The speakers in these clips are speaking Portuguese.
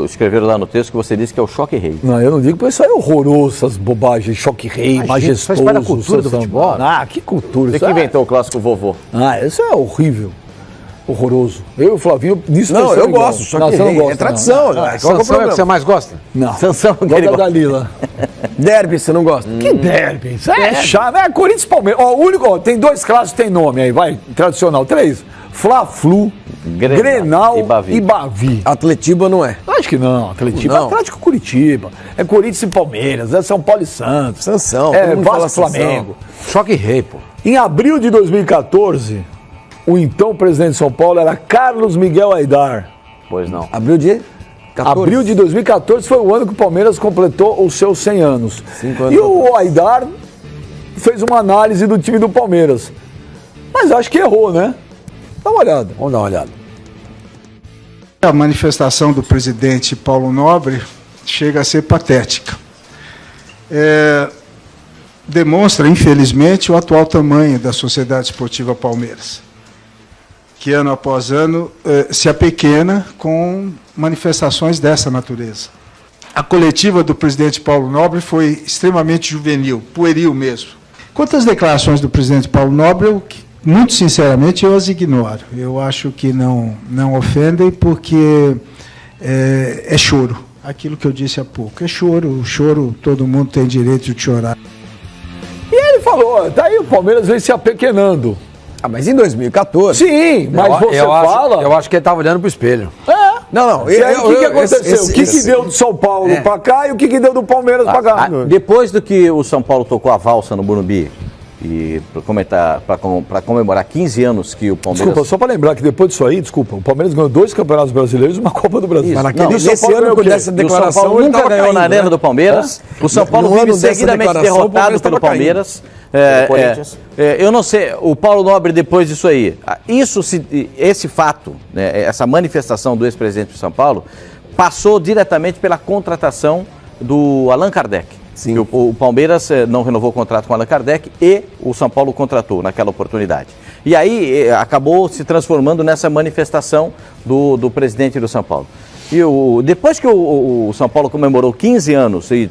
Escreveram lá no texto que você disse que é o choque rei. Não, eu não digo, porque isso aí é horroroso, essas bobagens, choque rei, majestoso. Faz parte da cultura do futebol. Ah, que cultura. Você que inventou o clássico vovô. Ah, isso é horrível. Horroroso. Eu e o Flavinho, nisso Não, eu igual. gosto, choque rei, gosta, é tradição. não. Qual que é o Sansão é o que problema? você mais gosta? Não. Sansão, Gosta da Dalila. Derby, você não gosta? Que derby? Isso é chato. É Corinthians e Palmeiras. Ó, o único, ó, tem 2 clássicos que tem nome aí, vai, tradicional. 3. Fla-Flu, Grenal e Bavi. Atletiba não é. Acho que não. Atletiba Não. é Atlético Curitiba. É Corinthians e Palmeiras. É São Paulo e Santos. Sansão. É todo mundo Vasco fala e Flamengo. Choque rei, pô. Em abril de 2014, o então presidente de São Paulo era Carlos Miguel Aidar. Pois não. Abril de 14. Abril de 2014 foi o ano que o Palmeiras completou os seus 100 anos. 5 anos E o Aidar fez uma análise do time do Palmeiras. Mas acho que errou, né? Dá uma olhada. Vamos dar uma olhada. A manifestação do presidente Paulo Nobre chega a ser patética. Demonstra, infelizmente, o atual tamanho da Sociedade Esportiva Palmeiras, que ano após ano se apequena com manifestações dessa natureza. A coletiva do presidente Paulo Nobre foi extremamente juvenil, pueril mesmo. Quanto às declarações do presidente Paulo Nobre, muito sinceramente, eu as ignoro. Eu acho que não ofendem porque é choro. Aquilo que eu disse há pouco. É choro. O choro, todo mundo tem direito de chorar. E ele falou, daí o Palmeiras vem se apequenando. Ah, mas em 2014... Sim, mas você fala... Eu acho que ele estava olhando pro espelho. Não. O que aconteceu? O que deu do São Paulo pra cá e o que deu do Palmeiras pra cá? Depois do que o São Paulo tocou a valsa no Morumbi, e para comemorar 15 anos que o Palmeiras... Desculpa, só para lembrar que depois disso aí, o Palmeiras ganhou 2 campeonatos brasileiros e uma Copa do Brasil. Isso, Mas nesse ano que dessa declaração, o São Paulo nunca ganhou na Arena do Palmeiras. O São Paulo vive seguidamente derrotado pelo Palmeiras. Eu não sei, o Paulo Nobre, depois disso aí, esse fato, né, essa manifestação do ex-presidente do São Paulo, passou diretamente pela contratação do Allan Kardec. Sim. O Palmeiras não renovou o contrato com o Allan Kardec e o São Paulo contratou naquela oportunidade. E aí acabou se transformando nessa manifestação do presidente do São Paulo. E depois que o São Paulo comemorou 15 anos e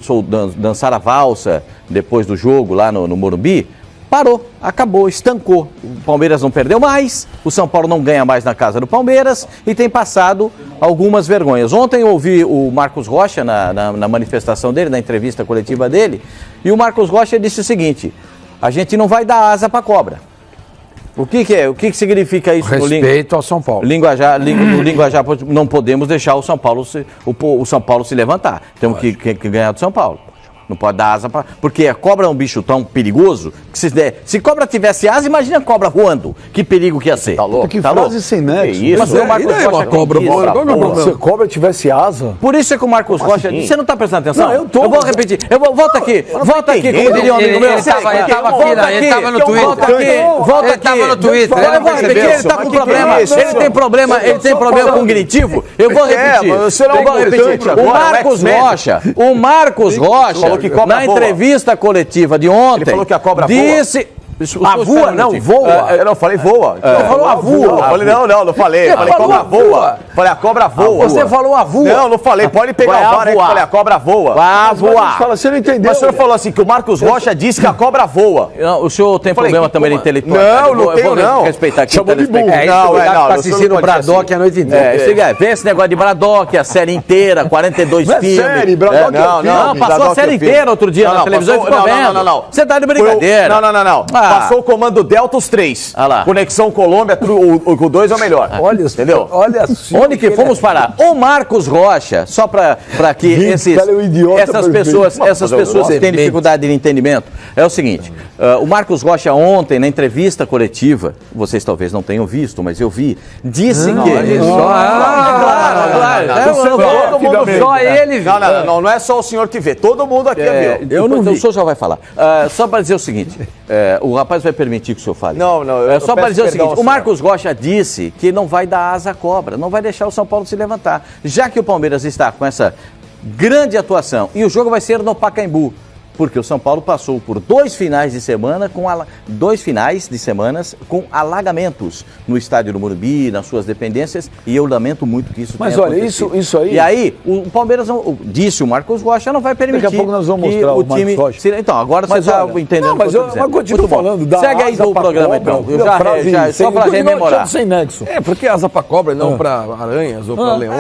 dançar a valsa depois do jogo lá no Morumbi, parou, acabou, estancou. O Palmeiras não perdeu mais, o São Paulo não ganha mais na casa do Palmeiras e tem passado algumas vergonhas. Ontem eu ouvi o Marcos Rocha na manifestação dele, na entrevista coletiva dele, e o Marcos Rocha disse o seguinte: a gente não vai dar asa para cobra. O que significa isso? Respeito ao São Paulo. No linguajar, não podemos deixar o São Paulo se levantar. Temos que ganhar do São Paulo. Não pode dar asa para... Porque a cobra é um bicho tão perigoso que se cobra tivesse asa, imagina a cobra voando. Que perigo que ia ser. Tá louco? Que tá frase louco? sem nexo. Isso, Mas o Marcos Rocha uma cobra voando. Qual é o problema? Se a cobra tivesse asa... Por isso é que o Marcos Rocha... Você não está prestando atenção? Não, eu tô. Eu vou repetir. Volta aqui, como diria um amigo meu. Ele estava no Twitter. Volta aqui. Ele estava no Twitter. Eu vou repetir, ele está com problema. Ele tem problema com gritivo. Eu vou repetir. O Marcos Rocha, na entrevista coletiva de ontem, Ele falou que a cobra disse... voa, não, voa. Eu não falei voa. Você falou a voa. Não falei. Falei cobra voa. Falei a cobra voa. Você falou a voa. Não falei. Pode pegar o VAR aí que eu falei a cobra voa. Vai voar. Você não entendeu. Mas o senhor falou assim que o Marcos Rocha disse que a cobra voa. Não, o senhor tem problema também intelectual. Não tenho, não. Eu vou respeitar aqui o Chamou de burro. telespectador. Tá assistindo o Braddock a noite inteira. Vê esse negócio de Braddock, a série inteira, 42 Não é filmes. série, Braddock é filme. Não, passou a série inteira outro dia na televisão e ficou vendo. Não. Você tá de brincadeira. Não. Passou o comando Delta os 3. Ah lá. Conexão Colômbia, o 2 é o melhor. Olha, entendeu? Olha Onde que fomos parar? O Marcos Rocha, só para que essas pessoas que têm dificuldade de entendimento, é o seguinte, o Marcos Rocha ontem, na entrevista coletiva, vocês talvez não tenham visto, mas eu vi, disse que... Todo mundo Só ele... Não é só o senhor que vê, todo mundo aqui viu. Eu não vi. O senhor já vai falar. Só para dizer o seguinte, o rapaz vai permitir que o senhor fale. Não. Só para dizer o seguinte, o Marcos Rocha disse que não vai dar asa à cobra, não vai deixar o São Paulo se levantar. Já que o Palmeiras está com essa grande atuação e o jogo vai ser no Pacaembu, Porque o São Paulo passou por 2 finais de semana com alagamentos no estádio do Morumbi, nas suas dependências, e eu lamento muito que isso tenha acontecido. Mas olha, isso aí... E aí, o Palmeiras, disse o Marcos Rocha, não vai permitir. Daqui a pouco nós vamos mostrar o Marcos Rocha. Então, agora você está entendendo não, mas eu continuo falando da Segue aí do programa, então. Só para rememorar. Sem nexo. Porque asa para cobra, não para aranhas ou para leões.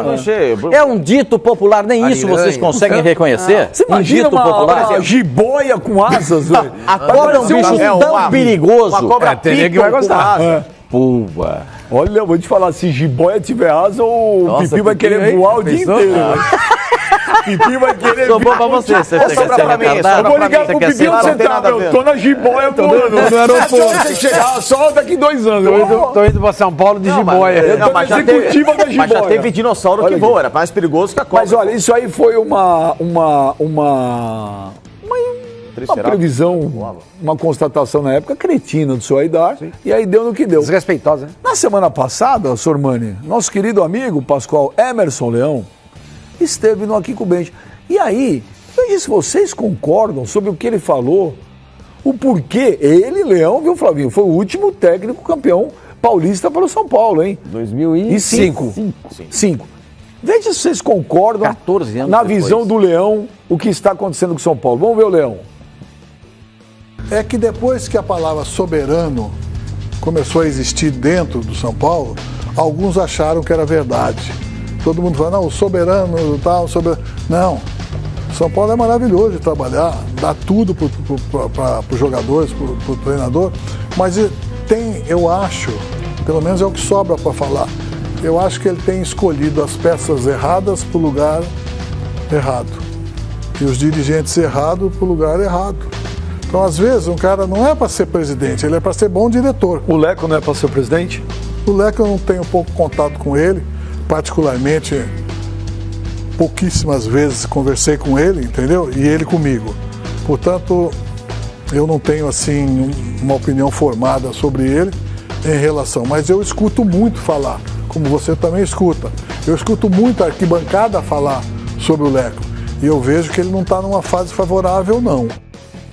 Não sei. É um dito popular, nem isso vocês conseguem reconhecer. Você imagina uma jiboia com asas, velho. A cobra é um bicho tão perigoso. Uma cobra que vai gostar. Pua. Olha, eu vou te falar, se jiboia tiver asa, o Pipi vai querer voar o dia inteiro. Pipi vai querer... Sobrou pra você. Você sobra pra mim. Eu vou ligar pro Pipi onde você tá, meu. Tô na jiboia voando. No aeroporto. Você chegar só daqui 2 anos. Tô indo pra São Paulo de jiboia. Eu tô na executiva da jiboia. Mas já teve dinossauro que voa, era mais perigoso que a cobra. Mas olha, isso aí foi uma previsão, uma constatação na época cretina do seu Aidar, e aí deu no que deu. Desrespeitosa, né? Na semana passada, Sormani, nosso querido amigo Pascoal Emerson Leão esteve no Aqui com o Bench. E aí, eu disse, vocês concordam sobre o que ele falou? O porquê? Ele, Leão, viu, Flavinho? Foi o último técnico campeão paulista para o São Paulo, hein? 2005. 5. Veja se vocês concordam 14 anos na depois. visão do Leão, o que está acontecendo com o São Paulo. Vamos ver o Leão. É que depois que a palavra soberano começou a existir dentro do São Paulo, alguns acharam que era verdade. Todo mundo fala, não, o soberano tal, soberano. Não. São Paulo é maravilhoso de trabalhar, dá tudo para os jogadores, para o treinador, mas tem, eu acho, pelo menos é o que sobra para falar, eu acho que ele tem escolhido as peças erradas para o lugar errado. E os dirigentes errados para o lugar errado. Então, às vezes, um cara não é para ser presidente, ele é para ser bom diretor. O Leco não é para ser presidente? O Leco eu não tenho pouco contato com ele, particularmente, pouquíssimas vezes conversei com ele, entendeu? E ele comigo. Portanto, eu não tenho, assim, uma opinião formada sobre ele em relação, mas eu escuto muito falar, como você também escuta. Eu escuto muito a arquibancada falar sobre o Leco, e eu vejo que ele não está numa fase favorável, não.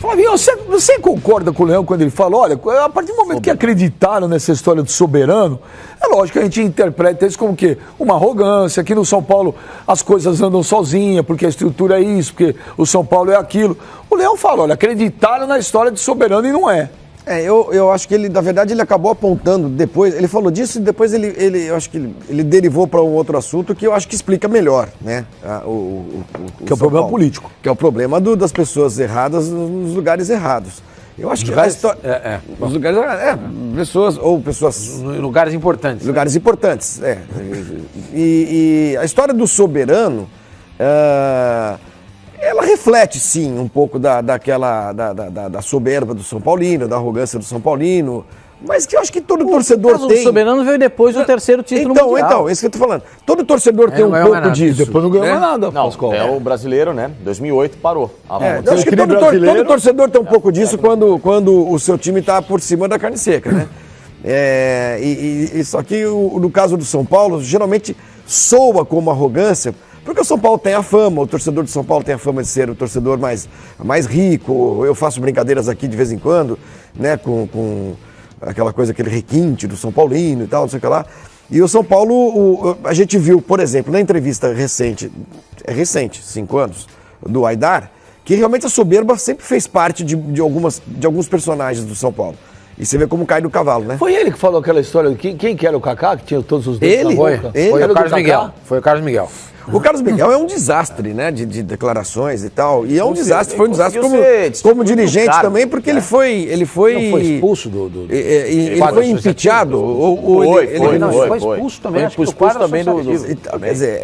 Flavinho, você concorda com o Leão quando ele fala, olha, a partir do momento que acreditaram nessa história do soberano, é lógico que a gente interpreta isso como que uma arrogância, aqui no São Paulo as coisas andam sozinhas, porque a estrutura é isso, porque o São Paulo é aquilo. O Leão fala, olha, acreditaram na história de soberano e não é. Eu acho que ele, na verdade, ele acabou apontando depois, ele falou disso e depois eu acho que ele derivou para um outro assunto que eu acho que explica melhor, né? Que é o problema político. Que é o problema das pessoas erradas nos lugares errados. Eu acho que a história... Nos lugares errados, pessoas... Em lugares importantes. Lugares importantes, E a história do soberano... ela reflete, sim, um pouco da soberba do São Paulino, da arrogância do São Paulino, mas que eu acho que todo torcedor tem... O soberano veio depois do terceiro título mundial. Então, é isso que eu tô falando. Todo torcedor tem um pouco disso. Depois não ganhou mais nada, Pascoal. É o brasileiro, né? 2008 parou. Eu acho que todo torcedor tem um pouco disso quando o seu time está por cima da carne seca, né? Só que no caso do São Paulo, geralmente soa como arrogância, porque o São Paulo tem a fama, o torcedor do São Paulo tem a fama de ser o torcedor mais rico. Eu faço brincadeiras aqui de vez em quando, né, com aquela coisa, aquele requinte do São Paulino e tal, não sei o que lá. E o São Paulo, a gente viu, por exemplo, na entrevista recente, 5 anos, do Aidar, que realmente a soberba sempre fez parte de alguns personagens do São Paulo. E você vê como cai do cavalo, né? Foi ele que falou aquela história, quem que era o Kaká, que tinha todos os dedos na boca? Foi o Carlos Miguel. Foi o Carlos Miguel. O Carlos Miguel é um desastre, né, de declarações e tal, e foi um desastre como dirigente também, porque ele foi... Não foi expulso ele foi impeachado, Ele foi expulso também, foi expulso também do... Quer dizer,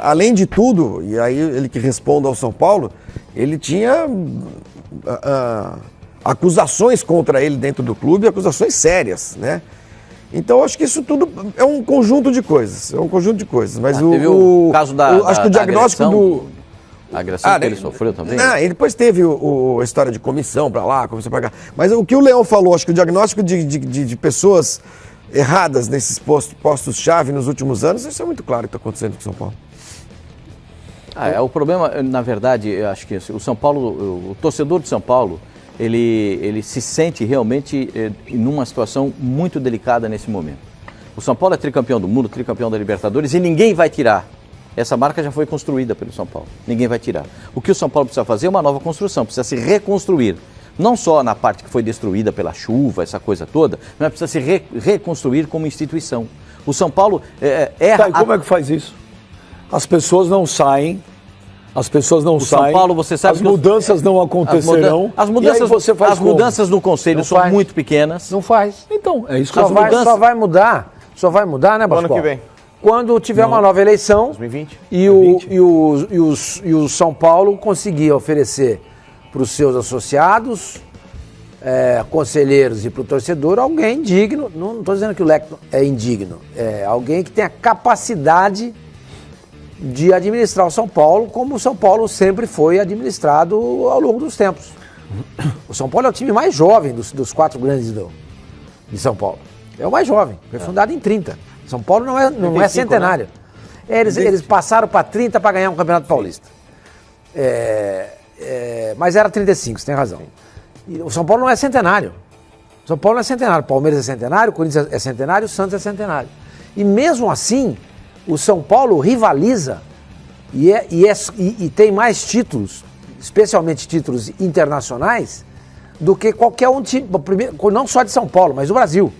além de tudo, e aí ele que responde ao São Paulo, ele tinha acusações contra ele dentro do clube, acusações sérias, né? Então, acho que isso tudo é um conjunto de coisas. Mas o caso acho que o diagnóstico A agressão que ele sofreu também? E depois teve a história de comissão para lá, comissão para cá. Mas o que o Leão falou, acho que o diagnóstico de pessoas erradas nesses postos-chave nos últimos anos, isso é muito claro que está acontecendo com São Paulo. O problema, na verdade, eu acho que o São Paulo, o torcedor de São Paulo, ele se sente realmente numa situação muito delicada nesse momento. O São Paulo é tricampeão do mundo, tricampeão da Libertadores, e ninguém vai tirar. Essa marca já foi construída pelo São Paulo. Ninguém vai tirar. O que o São Paulo precisa fazer é uma nova construção, precisa se reconstruir. Não só na parte que foi destruída pela chuva, essa coisa toda, mas precisa se reconstruir como instituição. O São Paulo Tá, e como é que faz isso? As pessoas não saem. As pessoas não saem. São Paulo, você sabe as mudanças não acontecerão. As mudanças, e aí você faz as mudanças no conselho são muito pequenas. Não faz. Então, é isso que só vai mudar, né, Pascoal? Ano que vem. Quando tiver uma nova eleição 2020. E o São Paulo conseguir oferecer para os seus associados, conselheiros e para o torcedor, alguém digno, não estou dizendo que o Leco é indigno, alguém que tenha capacidade de administrar o São Paulo como o São Paulo sempre foi administrado ao longo dos tempos. O São Paulo é o time mais jovem dos 4 grandes de São Paulo. É o mais jovem, foi fundado em 30. São Paulo não é centenário. Né? Eles passaram para 30 para ganhar um Campeonato Paulista. Mas era 35, você tem razão. E o São Paulo não é centenário. O São Paulo não é centenário. O Palmeiras é centenário, o Corinthians é centenário, o Santos é centenário. E mesmo assim, o São Paulo rivaliza e tem mais títulos, especialmente títulos internacionais, do que qualquer um time, não só de São Paulo, mas do Brasil.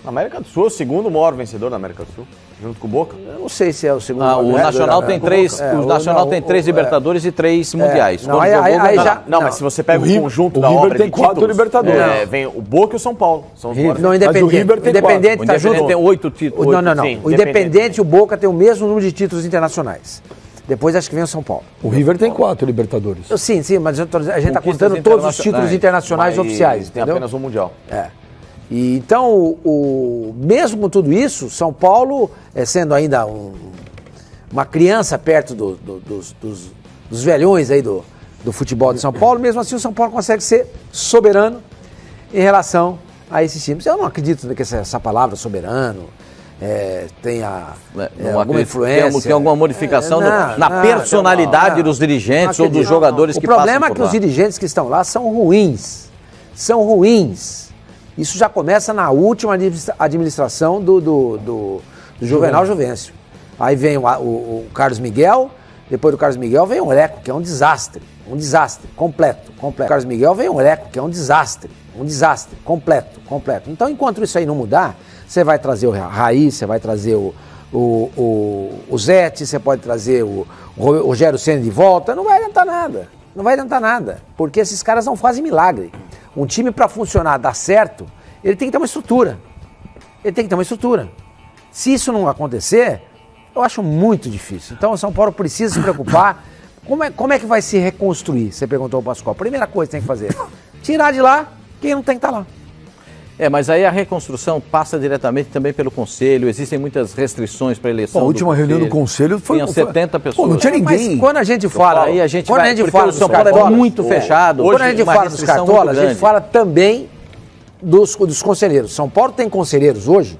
A América do Sul é o segundo maior vencedor da América do Sul, junto com o Boca. Eu não sei se é o segundo maior. O Nacional tem 3, tem 3 Libertadores e 3 Mundiais. Mas se você pega o conjunto da obra River tem 4 Libertadores. Vem o Boca e o São Paulo. São os maiores. Não, Independente tá junto. Tem 8 títulos. Não. Sim, o Independente e o Boca tem o mesmo número de títulos internacionais. Depois acho que vem o São Paulo. O River tem 4 Libertadores. Sim, mas a gente está contando todos os títulos internacionais oficiais. Tem apenas um Mundial. E então, mesmo com tudo isso, São Paulo, sendo ainda uma criança perto dos velhões aí do futebol de São Paulo, mesmo assim o São Paulo consegue ser soberano em relação a esses times. Eu não acredito que essa palavra soberano tenha alguma influência. Tem alguma modificação na personalidade dos dirigentes ou dos jogadores que passam por lá. O problema é que os dirigentes que estão lá são ruins. São ruins. Isso já começa na última administração do Juvenal Juvencio. Aí vem o Carlos Miguel, depois do Carlos Miguel vem o Leco, que é um desastre completo. O Carlos Miguel vem o Leco, que é um desastre completo. Então, enquanto isso aí não mudar, você vai trazer o Raí, você vai trazer o Zete, você pode trazer o Rogério Ceni de volta, não vai adiantar nada, porque esses caras não fazem milagre. Um time para funcionar, dar certo, ele tem que ter uma estrutura. Se isso não acontecer, eu acho muito difícil. Então o São Paulo precisa se preocupar. Como é que vai se reconstruir? Você perguntou ao Pascoal. Primeira coisa que tem que fazer, tirar de lá quem não tem que estar lá. Mas aí a reconstrução passa diretamente também pelo Conselho, existem muitas restrições para a eleição. A última reunião do Conselho foi... Tinha 70 pessoas. Não tinha ninguém. Mas quando a gente fala... Aí a gente fala, o São Paulo é muito fechado. Quando a gente fala dos cartolas, a gente fala também dos conselheiros. São Paulo tem conselheiros hoje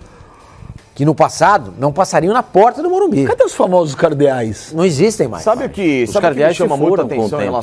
que no passado não passariam na porta do Morumbi. Cadê os famosos cardeais? Não existem mais. Sabe o que chama muita atenção em relação